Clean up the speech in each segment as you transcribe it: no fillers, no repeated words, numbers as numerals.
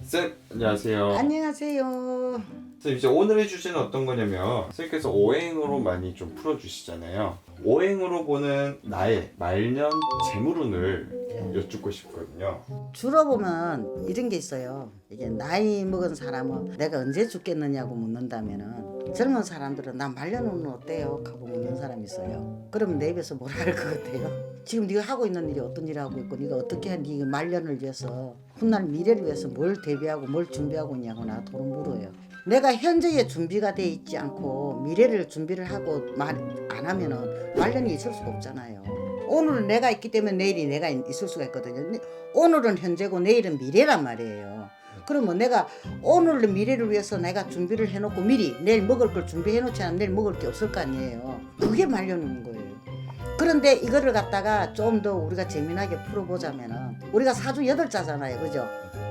쌤, 안녕하세요. 안녕하세요. 쌤, 이제 오늘의 주제는 어떤 거냐면 쌤께서 오행으로 많이 좀 풀어주시잖아요. 오행으로 보는 나의 말년 재물운을 여쭙고 싶거든요. 주로 보면 이런 게 있어요. 이게 나이 먹은 사람은 내가 언제 죽겠느냐고 묻는다면은 젊은 사람들은 나 말년운은 어때요? 하고 묻는 사람이 있어요. 그러면 내 입에서 뭐라 할 것 같아요? 지금 네가 하고 있는 일이 어떤 일을 하고 있고 네가 어떻게 네 말년을 위해서 훗날 미래를 위해서 뭘 대비하고 뭘 준비하고 있냐고 나한테 물어요. 내가 현재의 준비가 돼 있지 않고 미래를 준비를 하고 말 안 하면은 말년이 있을 수가 없잖아요. 오늘은 내가 있기 때문에 내일이 내가 있을 수가 있거든요. 오늘은 현재고 내일은 미래란 말이에요. 그러면 내가 오늘은 미래를 위해서 내가 준비를 해놓고 미리 내일 먹을 걸 준비해놓지 않으면 내일 먹을 게 없을 거 아니에요. 그게 말려놓는 거예요. 그런데 이거를 갖다가 좀 더 우리가 재미나게 풀어보자면은 우리가 사주 8자잖아요. 그죠?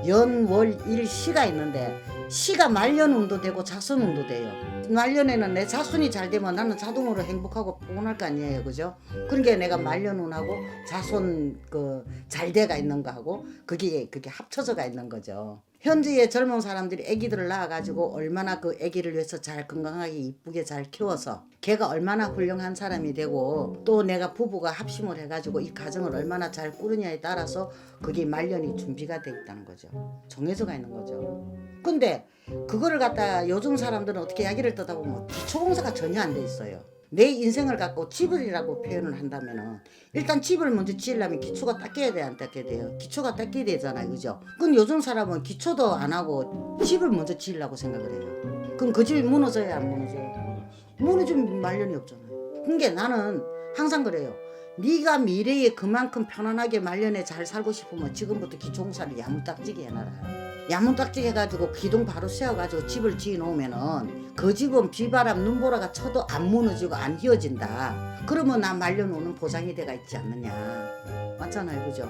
연, 월, 일, 시가 있는데 시가 말년운도 되고 자손운도 돼요. 말년에는 내 자손이 잘 되면 나는 자동으로 행복하고 포근할 거 아니에요. 그죠? 그러니까 내가 말년운하고 자손 잘 돼가 있는 거하고 그게 합쳐져가 있는 거죠. 현재의 젊은 사람들이 아기들을 낳아가지고 얼마나 그 아기를 위해서 잘 건강하게 이쁘게 잘 키워서 걔가 얼마나 훌륭한 사람이 되고 또 내가 부부가 합심을 해가지고 이 가정을 얼마나 잘 꾸느냐에 따라서 그게 말년이 준비가 돼 있다는 거죠. 정해져가 있는 거죠. 근데 그거를 갖다 요즘 사람들은 어떻게 이야기를 떠다 보면 기초공사가 전혀 안 돼 있어요. 내 인생을 갖고 집을이라고 표현을 한다면은 일단 집을 먼저 지으려면 기초가 닦여야 돼, 안 닦여야 돼요? 기초가 닦여야 되잖아요, 그죠? 그럼 요즘 사람은 기초도 안 하고 집을 먼저 지으려고 생각을 해요. 그럼 그 집이 무너져야 안 무너져요? 무너지면 말년이 없잖아요. 그러니까 나는 항상 그래요. 네가 미래에 그만큼 편안하게 말년에 잘 살고 싶으면 지금부터 기초공사를 야무딱지게 해놔라. 야무딱지게 해가지고 기둥 바로 세워가지고 집을 지어놓으면은 그 집은 비바람 눈보라가 쳐도 안 무너지고 안 휘어진다. 그러면 나 말년 오는 보장이 돼가 있지 않느냐. 맞잖아요, 그죠?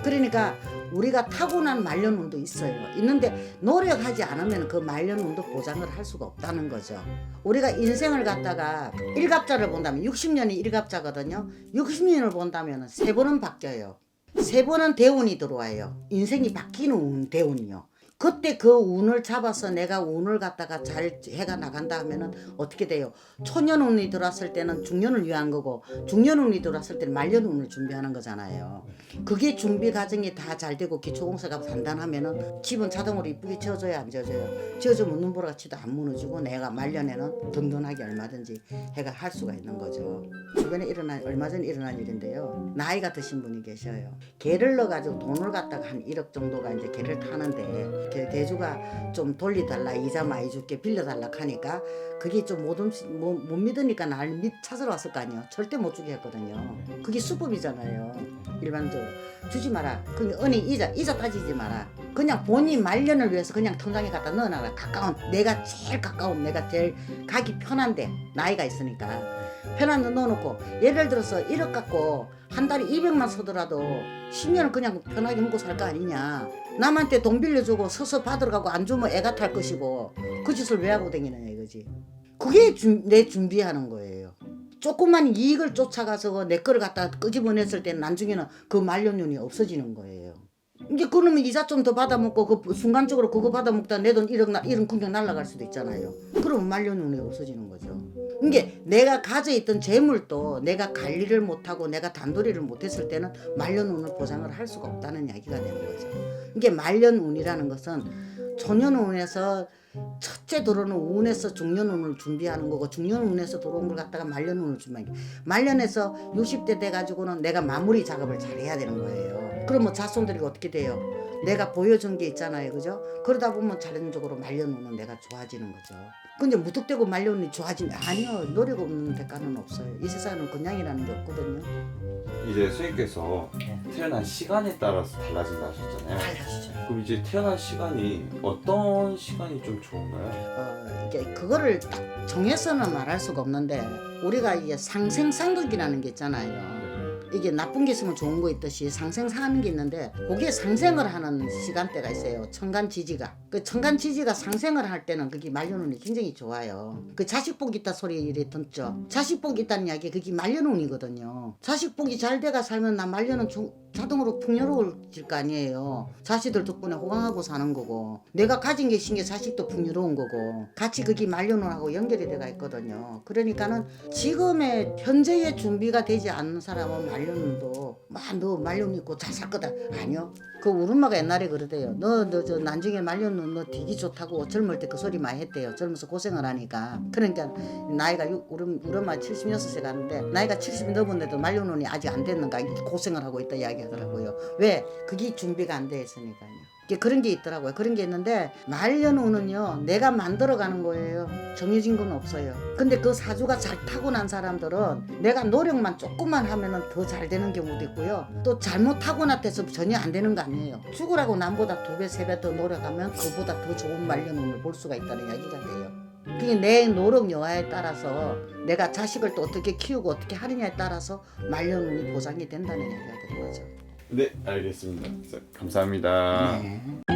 그러니까 우리가 타고난 말년운도 있어요. 있는데 노력하지 않으면 그 말년운도 보장을 할 수가 없다는 거죠. 우리가 인생을 갖다가 일갑자를 본다면 60년이 일갑자거든요. 60년을 본다면 3번은 바뀌어요. 3번은 대운이 들어와요. 인생이 바뀌는 대운이요. 그때 그 운을 잡아서 내가 운을 갖다가 잘 해가 나간다 하면은 어떻게 돼요? 초년운이 들어왔을 때는 중년을 위한 거고 중년운이 들어왔을 때는 말년운을 준비하는 거잖아요. 그게 준비 과정이 다 잘 되고 기초공사가 단단하면은 집은 자동으로 이쁘게 지어져야 안 지어져요. 지어주면 눈보라가 치도 안 무너지고 내가 말년에는 든든하게 얼마든지 해가 할 수가 있는 거죠. 주변에 얼마 전에 일어난 일인데요. 나이가 드신 분이 계셔요. 개를 넣어가지고 돈을 갖다가 한 1억 정도가 이제 개를 타는데 대주가 좀 돌리달라 이자 많이 줄게 빌려달라 하니까 그게 좀 못 믿으니까 날 찾으러 왔을 거 아니에요. 절대 못 주게 했거든요. 그게 수법이잖아요. 일반적으로 주지 마라. 그 은행 이자 따지지 마라. 그냥 본인 말년을 위해서 그냥 통장에 갖다 넣어놔라. 내가 제일 가까운 내가 제일 가기 편한데 나이가 있으니까 편한 데 넣어놓고 예를 들어서 1억 갖고 한 달에 200만 쓰더라도 10년은 그냥 편하게 먹고 살 거 아니냐. 남한테 돈 빌려주고 서서 받으러 가고 안 주면 애가 탈 것이고 그 짓을 왜 하고 다니느냐 이거지. 그게 내 준비하는 거예요. 조그만 이익을 쫓아가서 내 거를 갖다 끄집어냈을 때는 나중에는 그 말년운이 없어지는 거예요. 이제 그러면 이자 좀 더 받아먹고 그 순간적으로 그거 받아먹다 내 돈 1억 그냥 날아갈 수도 있잖아요. 그러면 말년운이 없어지는 거죠. 이게 내가 가져있던 재물도 내가 관리를 못하고 내가 단도리를 못했을 때는 말년운을 보장을 할 수가 없다는 이야기가 되는 거죠. 이게 말년운이라는 것은 초년운에서 첫째 들어오는 운에서 중년운을 준비하는 거고 중년운에서 들어온 걸 갖다가 말년운을 준비하는 거예요. 말년에서 60대 돼가지고는 내가 마무리 작업을 잘 해야 되는 거예요. 그러면 자손들이 어떻게 돼요? 내가 보여준 게 있잖아요, 그죠? 그러다 보면 자연적으로 말년운은 내가 좋아지는 거죠. 근데 무턱대고 말년운이 좋아지면 아니요, 노력 없는 대가는 없어요. 이 세상에는 그냥이라는 게 없거든요. 이제 선생님께서 태어난 시간에 따라서 달라진다 하셨잖아요. 달라지죠. 그럼 이제 태어난 시간이 어떤 시간이 좀 좋은가요? 이게 그거를 딱 정해서는 말할 수가 없는데 우리가 이게 상생상극이라는 게 있잖아요. 이게 나쁜 게 있으면 좋은 거 있듯이 상생하는 게 있는데 그게 상생을 하는 시간대가 있어요. 천간지지가 그 천간 지지가 상생을 할 때는 그게 말년운이 굉장히 좋아요. 그 자식 복 있다 소리 이래 듣죠. 자식 복 있다는 이야기 그게 말년운이거든요. 자식 복이 잘 돼가 살면 나 말년은 자동으로 풍요로워질 거 아니에요. 자식들 덕분에 호강하고 사는 거고 내가 가진 게 신게 자식도 풍요로운 거고 같이 그게 말년운하고 연결이 돼가 있거든요. 그러니까는 지금의 현재의 준비가 되지 않는 사람은 말년운도 막 너 말년 있고 잘 살 거다 아니요. 그 우리 엄마가 옛날에 그러대요. 너 저 나중에 말년은 너 되게 좋다고 젊을 때 그 소리 많이 했대요. 젊어서 고생을 하니까. 그러니까 나이가 우리 엄마 76세 가는데 나이가 70이 넘었는데도 말년운이 아직 안 됐는가 고생을 하고 있다 이야기하더라고요. 왜? 그게 준비가 안 돼 있으니까요. 그런 게 있더라고요. 그런 게 있는데 말년운은요 내가 만들어가는 거예요. 정해진 건 없어요. 근데 그 사주가 잘 타고난 사람들은 내가 노력만 조금만 하면은 더 잘 되는 경우도 있고요. 또 잘못 타고났대서 전혀 안 되는 거 아니에요. 죽으라고 남보다 2배, 3배 더 노력하면 그보다 더 좋은 말년운을 볼 수가 있다는 이야기가 돼요. 그게 내 노력 여하에 따라서 내가 자식을 또 어떻게 키우고 어떻게 하느냐에 따라서 말년운이 보장이 된다는 이야기가 되는 거죠. 네, 알겠습니다. 감사합니다. 네.